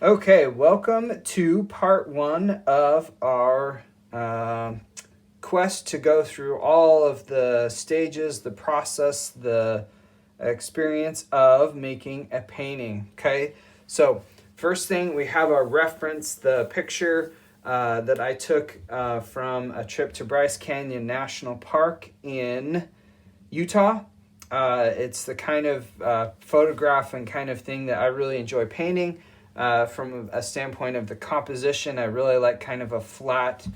Okay, welcome to part one of our quest to go through all of the stages, the process, the experience of making a painting. Okay, so first thing we have our reference, the picture that I took from a trip to Bryce Canyon National Park in Utah. It's the kind of photograph and kind of thing that I really enjoy painting. From a standpoint of the composition, I really like kind of a flat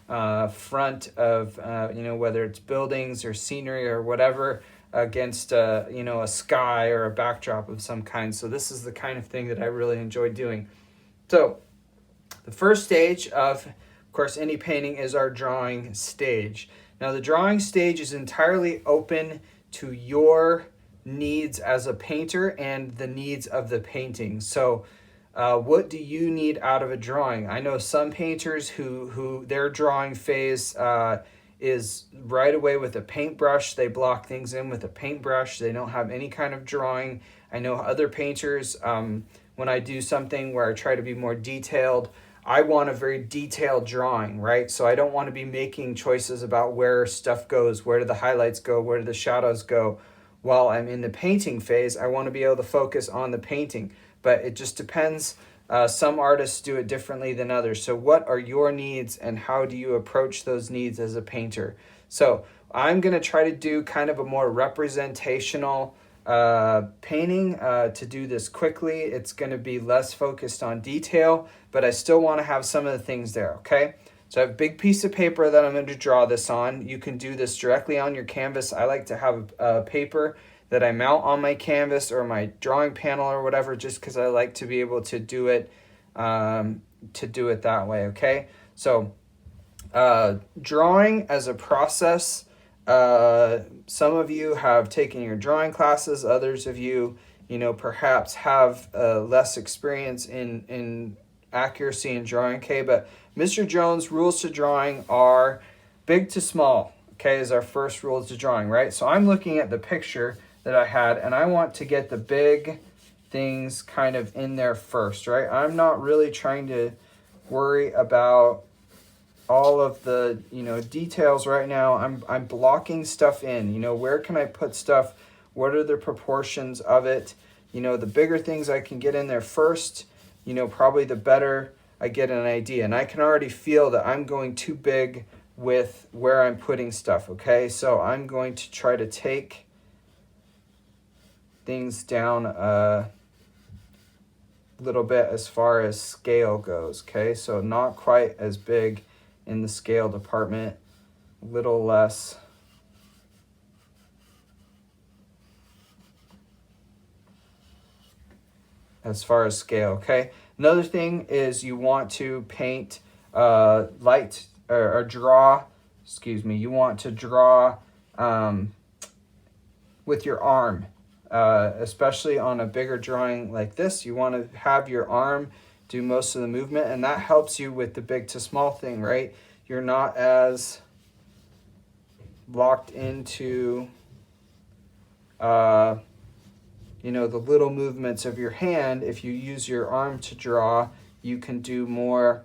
front of, whether it's buildings or scenery or whatever against, a sky or a backdrop of some kind. So this is the kind of thing that I really enjoy doing. So the first stage of course, any painting is our drawing stage. Now, the drawing stage is entirely open to your needs as a painter and the needs of the painting. So, what do you need out of a drawing? I know some painters who their drawing phase is right away with a paintbrush. They block things in with a paintbrush. They don't have any kind of drawing. I know other painters, when I do something where I try to be more detailed, I want a very detailed drawing, right? So I don't want to be making choices about where stuff goes, where do the highlights go, where do the shadows go. While I'm in the painting phase, I want to be able to focus on the painting. But it just depends. Some artists do it differently than others. So what are your needs and how do you approach those needs as a painter? So I'm going to try to do kind of a more representational painting to do this quickly. It's going to be less focused on detail, but I still want to have some of the things there, okay? So I have a big piece of paper that I'm going to draw this on. You can do this directly on your canvas. I like to have a paper that I mount on my canvas or my drawing panel or whatever, just because I like to be able to do it that way, okay? So drawing as a process, some of you have taken your drawing classes, others of you, perhaps have less experience in accuracy in drawing, okay? But Mr. Jones' rules to drawing are big to small, okay, is our first rules to drawing, right? So I'm looking at the picture that I had, and I want to get the big things kind of in there first, right? I'm not really trying to worry about all of the details right now. I'm blocking stuff in. Where can I put stuff? What are the proportions of it? The bigger things I can get in there first, probably the better I get an idea. And I can already feel that I'm going too big with where I'm putting stuff, okay? So I'm going to try to take things down a little bit as far as scale goes, okay? So not quite as big in the scale department, a little less. As far as scale, okay? Another thing is you want to paint light or draw, you want to draw with your arm, especially on a bigger drawing like this. You want to have your arm do most of the movement, and that helps you with the big to small thing, right? You're not as locked into the little movements of your hand. If you use your arm to draw, you can do more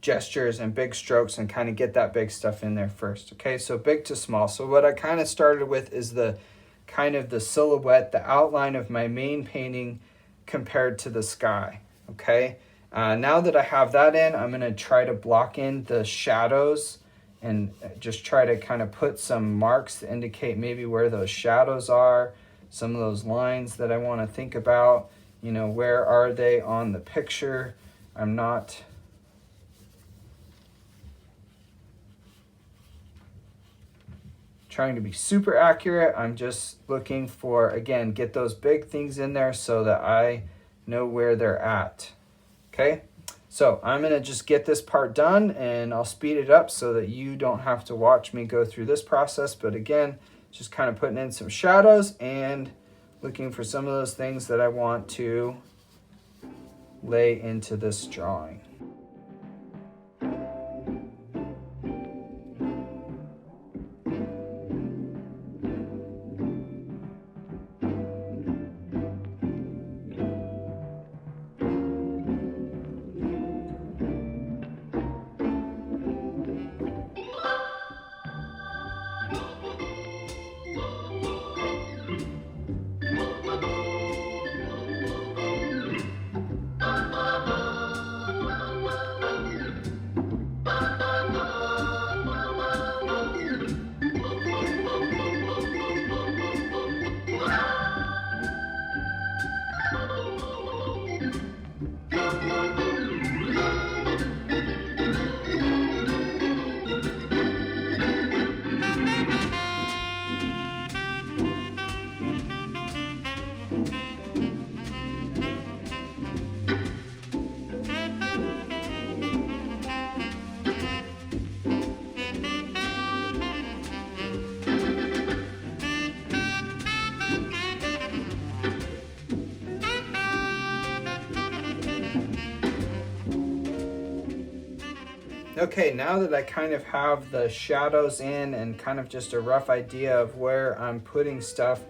gestures and big strokes and kind of get that big stuff in there first, okay? So big to small. So what I kind of started with is the kind of the silhouette, the outline of my main painting compared to the sky, okay? Now that I have that in, I'm going to try to block in the shadows and just try to kind of put some marks to indicate maybe where those shadows are, some of those lines that I want to think about, where are they on the picture? I'm not trying to be super accurate. I'm just looking for, again, get those big things in there so that I know where they're at, okay? So I'm going to just get this part done, and I'll speed it up so that you don't have to watch me go through this process. But again, just kind of putting in some shadows and looking for some of those things that I want to lay into this drawing. Okay, now that I kind of have the shadows in and kind of just a rough idea of where I'm putting stuff,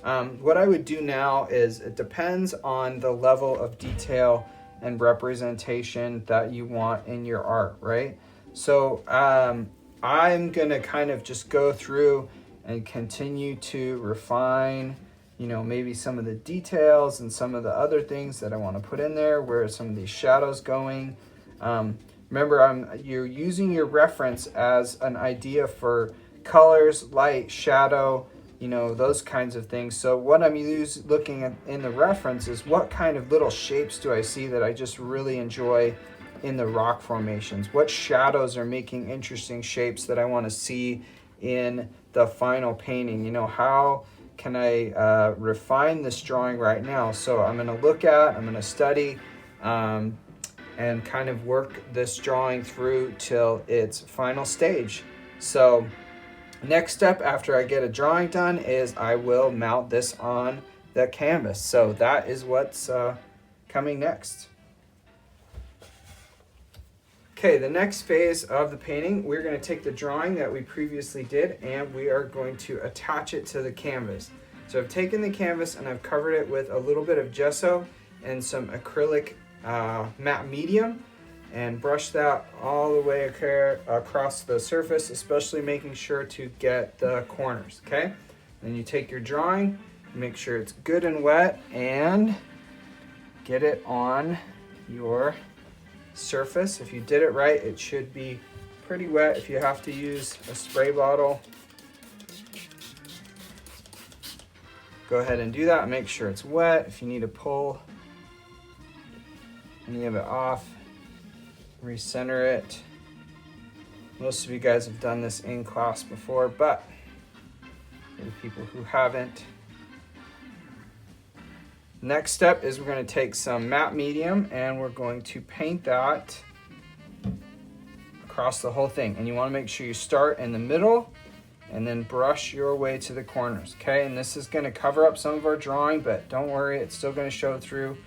what I would do now is, it depends on the level of detail and representation that you want in your art, right? So I'm gonna kind of just go through and continue to refine, you know, maybe some of the details and some of the other things that I want to put in there. Where are some of these shadows going? Remember, you're using your reference as an idea for colors, light, shadow, you know, those kinds of things. So what I'm looking at in the reference is, what kind of little shapes do I see that I just really enjoy in the rock formations? What shadows are making interesting shapes that I want to see in the final painting? You know, how can I refine this drawing right now? So I'm going to study, and kind of work this drawing through till its final stage. So next step after I get a drawing done is I will mount this on the canvas. So that is what's coming next. Okay, the next phase of the painting, we're going to take the drawing that we previously did and we are going to attach it to the canvas. So I've taken the canvas and I've covered it with a little bit of gesso and some acrylic matte medium, and brush that all the way across the surface, especially making sure to get the corners. Okay, then you take your drawing, make sure it's good and wet, and get it on your surface. If you did it right, it should be pretty wet. If you have to use a spray bottle, go ahead and do that. Make sure it's wet. If you need to pull any of it off, recenter it. Most of you guys have done this in class before, but for the people who haven't, next step is we're going to take some matte medium and we're going to paint that across the whole thing. And you want to make sure you start in the middle and then brush your way to the corners. Okay, and this is going to cover up some of our drawing, but don't worry, it's still going to show through.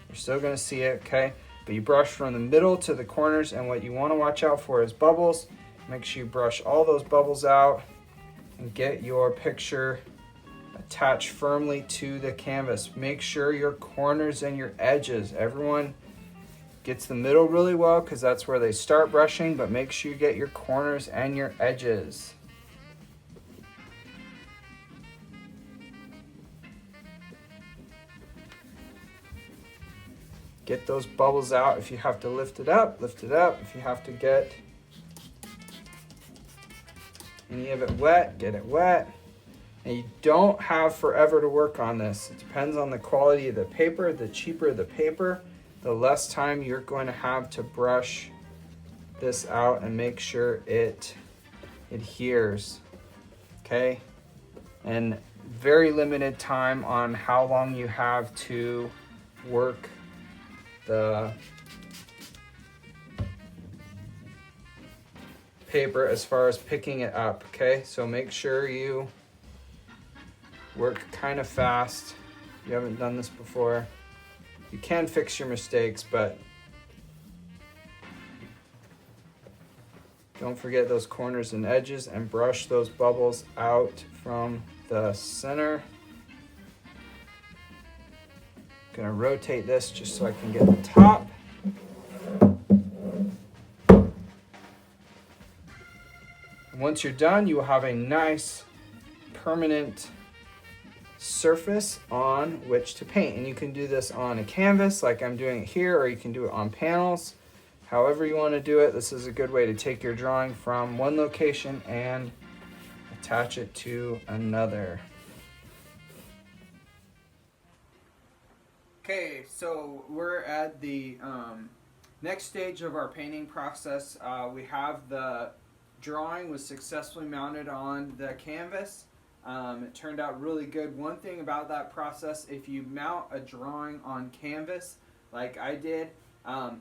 You're still going to see it, okay? But you brush from the middle to the corners, and what you want to watch out for is bubbles. Make sure you brush all those bubbles out and get your picture attached firmly to the canvas. Make sure your corners and your edges, everyone gets the middle really well because that's where they start brushing, but make sure you get your corners and your edges. Get those bubbles out. If you have to lift it up, lift it up. If you have to get any of it wet, get it wet. And you don't have forever to work on this. It depends on the quality of the paper. The cheaper the paper, the less time you're going to have to brush this out and make sure it adheres. Okay? And very limited time on how long you have to work the paper as far as picking it up. Okay, so make sure you work kind of fast. If you haven't done this before, you can fix your mistakes, but don't forget those corners and edges and brush those bubbles out from the center. Gonna rotate this just so I can get the top. Once you're done, you will have a nice permanent surface on which to paint. And you can do this on a canvas like I'm doing it here, or you can do it on panels. However you want to do it, this is a good way to take your drawing from one location and attach it to another. Okay, so we're at the next stage of our painting process. We have the drawing was successfully mounted on the canvas. It turned out really good. One thing about that process, if you mount a drawing on canvas like I did,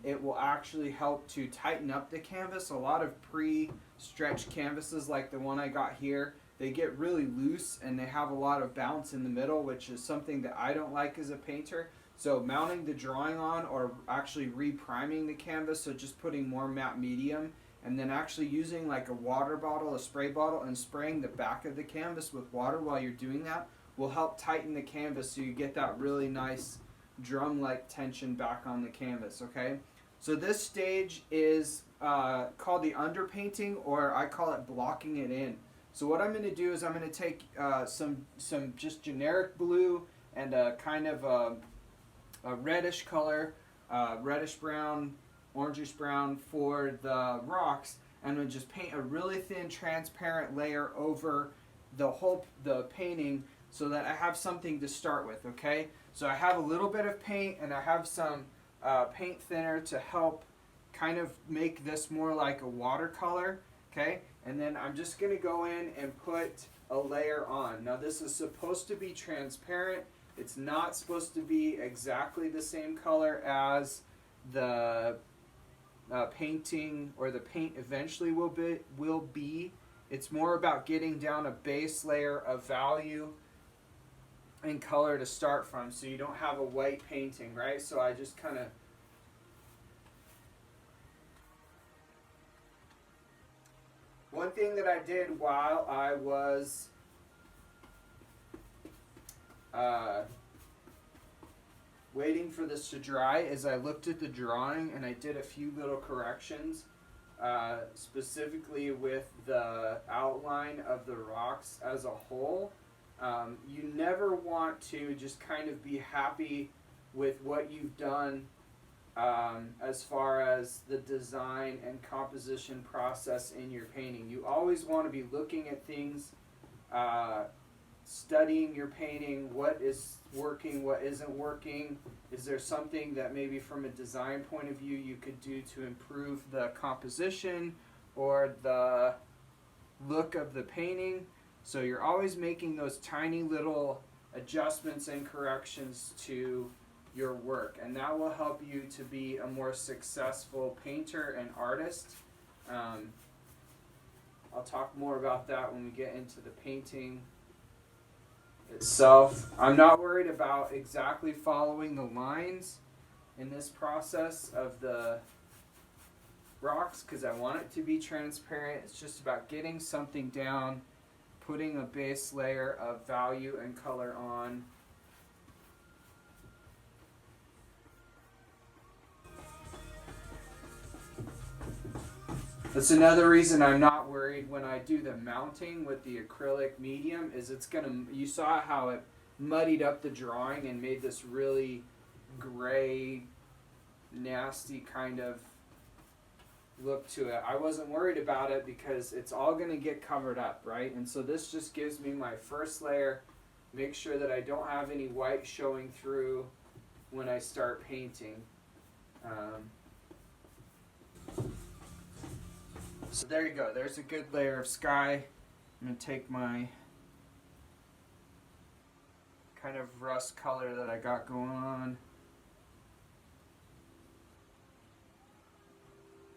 it will actually help to tighten up the canvas. A lot of pre-stretched canvases like the one I got here, they get really loose and they have a lot of bounce in the middle, which is something that I don't like as a painter. So mounting the drawing on, or actually re-priming the canvas, so just putting more matte medium and then actually using like a water bottle, a spray bottle, and spraying the back of the canvas with water while you're doing that will help tighten the canvas so you get that really nice drum-like tension back on the canvas, okay? So this stage is called the underpainting, or I call it blocking it in. So what I'm going to do is I'm going to take some just generic blue and a kind of a reddish color, reddish brown, orangish brown for the rocks, and I'm going to just paint a really thin transparent layer over the painting so that I have something to start with, okay? So I have a little bit of paint and I have some paint thinner to help kind of make this more like a watercolor, okay? And then I'm just going to go in and put a layer on. Now this is supposed to be transparent. It's not supposed to be exactly the same color as the painting or the paint eventually will be. It's more about getting down a base layer of value and color to start from, so you don't have a white painting, right? So I just kind of one thing that I did while I was waiting for this to dry is I looked at the drawing and I did a few little corrections, specifically with the outline of the rocks as a whole. You never want to just kind of be happy with what you've done as far as the design and composition process in your painting. You always want to be looking at things, studying your painting, what is working, what isn't working. Is there something that maybe from a design point of view you could do to improve the composition or the look of the painting? So you're always making those tiny little adjustments and corrections to your work, and that will help you to be a more successful painter and artist. I'll talk more about that when we get into the painting itself. I'm not worried about exactly following the lines in this process of the rocks because I want it to be transparent. It's just about getting something down, putting a base layer of value and color on. That's another reason I'm not worried when I do the mounting with the acrylic medium is it's gonna, you saw how it muddied up the drawing and made this really gray, nasty kind of look to it. I wasn't worried about it because it's all gonna get covered up, right? And so this just gives me my first layer, make sure that I don't have any white showing through when I start painting. So there you go, there's a good layer of sky. I'm going to take my kind of rust color that I got going on.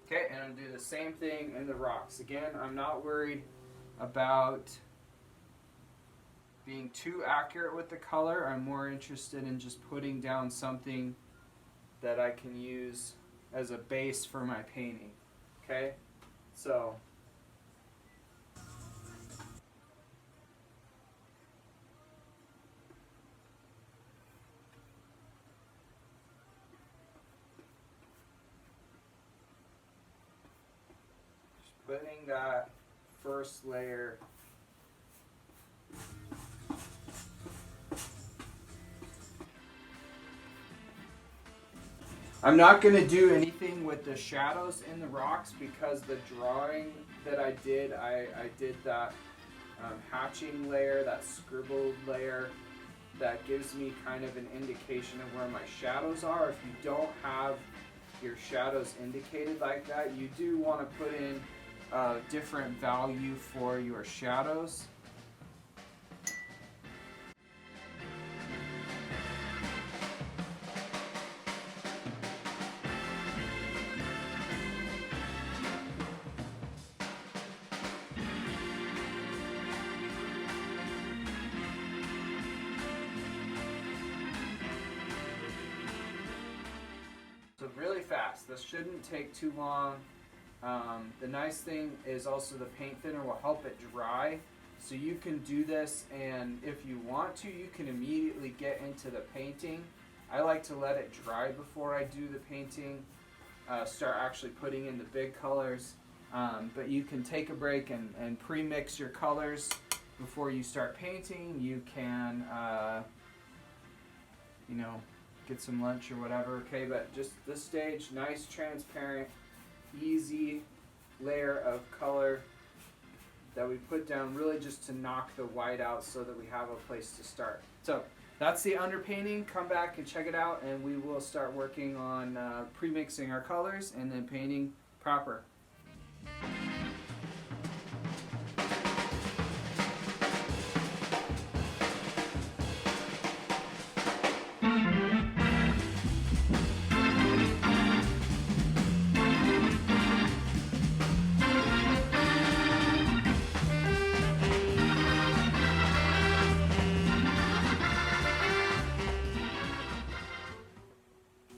Okay, and I'm going to do the same thing in the rocks. Again, I'm not worried about being too accurate with the color. I'm more interested in just putting down something that I can use as a base for my painting. Okay? So, just putting that first layer . I'm not going to do anything with the shadows in the rocks because the drawing that I did that hatching layer, that scribbled layer that gives me kind of an indication of where my shadows are. If you don't have your shadows indicated like that, you do want to put in a different value for your shadows. So really fast, this shouldn't take too long. The nice thing is also the paint thinner will help it dry. So you can do this, and if you want to, you can immediately get into the painting. I like to let it dry before I do the painting, start actually putting in the big colors. But you can take a break and pre-mix your colors before you start painting. You can, get some lunch or whatever, okay? But just this stage, nice, transparent, easy layer of color that we put down really just to knock the white out so that we have a place to start. So that's the underpainting. Come back and check it out, and we will start working on pre-mixing our colors and then painting proper.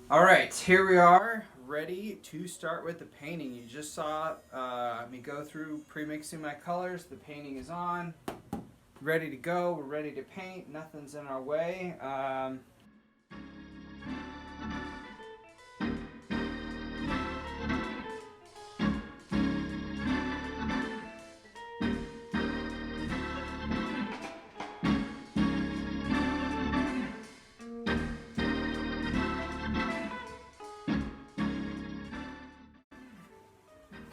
All right, here we are, ready to start with the painting. You just saw me go through pre-mixing my colors. The painting is on, ready to go. We're ready to paint. Nothing's in our way.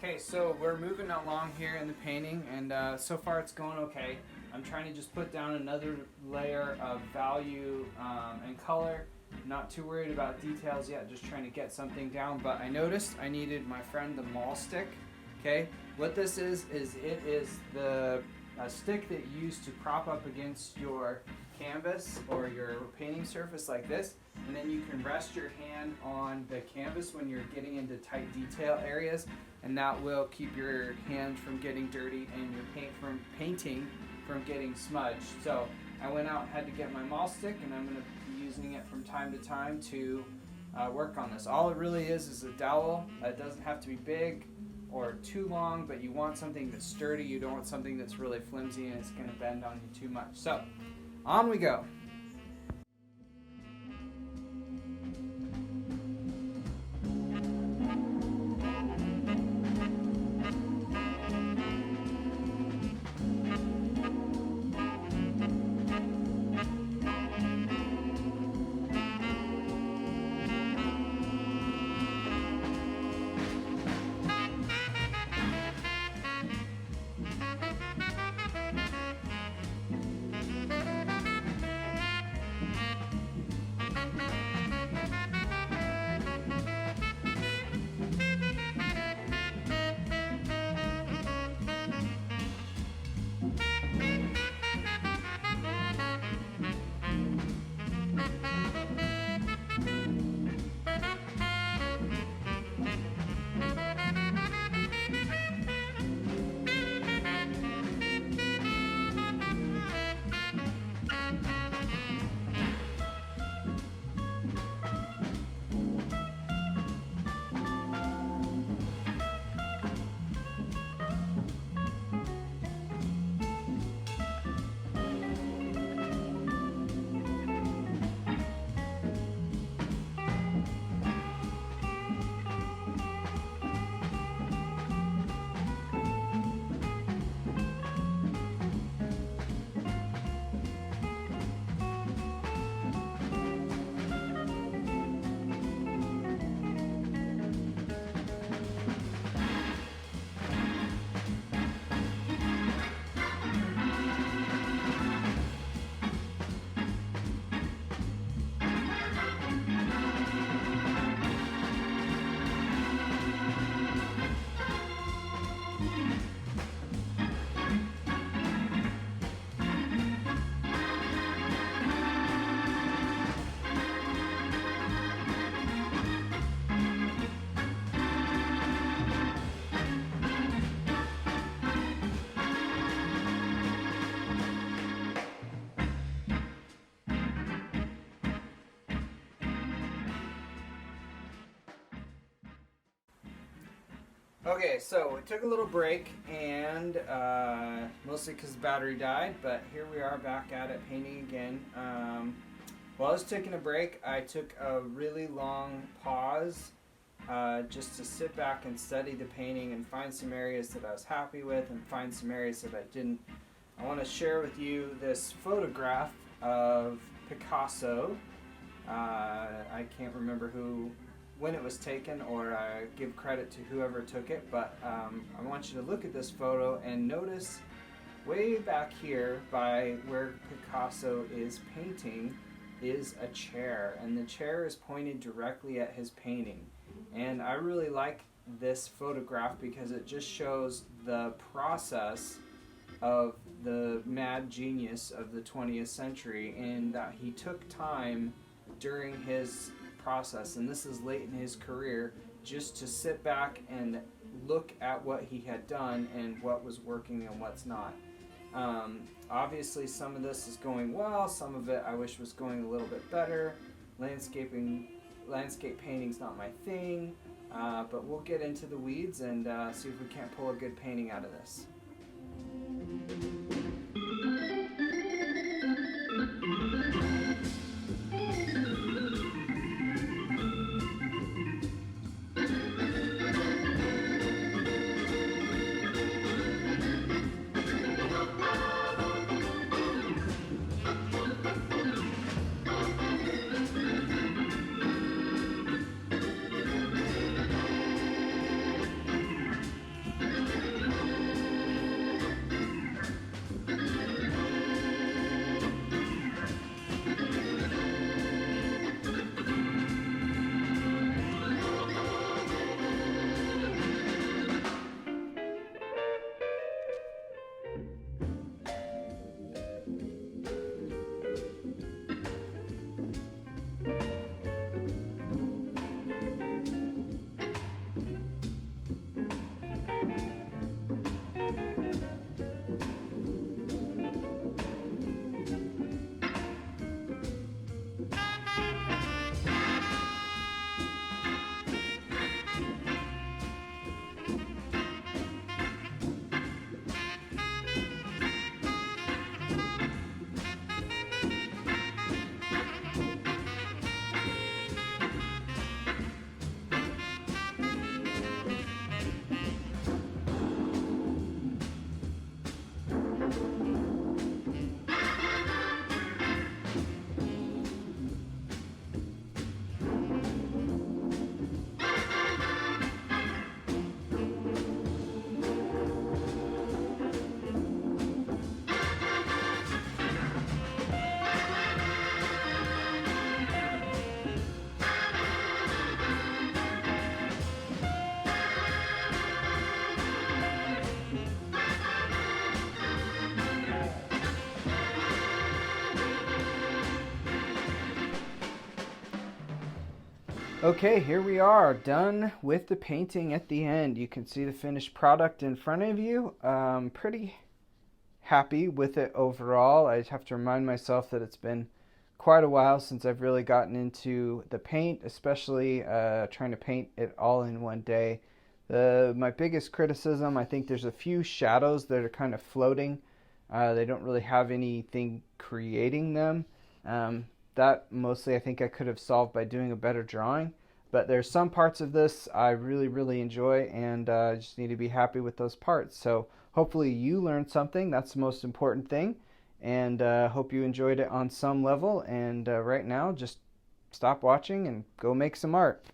Okay, so we're moving along here in the painting, and so far it's going okay. I'm trying to just put down another layer of value and color. Not too worried about details yet, just trying to get something down. But I noticed I needed, my friend, the Mall stick. Okay, what this is it is the stick that you use to prop up against your canvas or your painting surface like this, and then you can rest your hand on the canvas when you're getting into tight detail areas, and that will keep your hand from getting dirty and your painting from getting smudged. So I went out and had to get my Mall stick, and I'm going to be using it from time to time to work on this. All it really is a dowel. It doesn't have to be big or too long, but you want something that's sturdy. You don't want something that's really flimsy and it's going to bend on you too much. So on we go. Okay, so we took a little break, and mostly because the battery died, but here we are back at it painting again. While I was taking a break, I took a really long pause just to sit back and study the painting and find some areas that I was happy with and find some areas that I didn't. I want to share with you this photograph of Picasso. I can't remember when it was taken, or give credit to whoever took it, but I want you to look at this photo and notice way back here by where Picasso is painting is a chair, and the chair is pointed directly at his painting. And I really like this photograph because it just shows the process of the mad genius of the 20th century, and that he took time during his process, and this is late in his career, just to sit back and look at what he had done and what was working and what's not. Obviously some of this is going well, some of it I wish was going a little bit better. Landscape painting's not my thing, but we'll get into the weeds and see if we can't pull a good painting out of this. Okay, here we are, done with the painting at the end. You can see the finished product in front of you. Pretty happy with it overall. I have to remind myself that it's been quite a while since I've really gotten into the paint, especially trying to paint it all in one day. My biggest criticism, I think there's a few shadows that are kind of floating. They don't really have anything creating them. That mostly I think I could have solved by doing a better drawing. But there's some parts of this I really, really enjoy, and I just need to be happy with those parts. So hopefully you learned something. That's the most important thing. And hope you enjoyed it on some level. And right now, just stop watching and go make some art.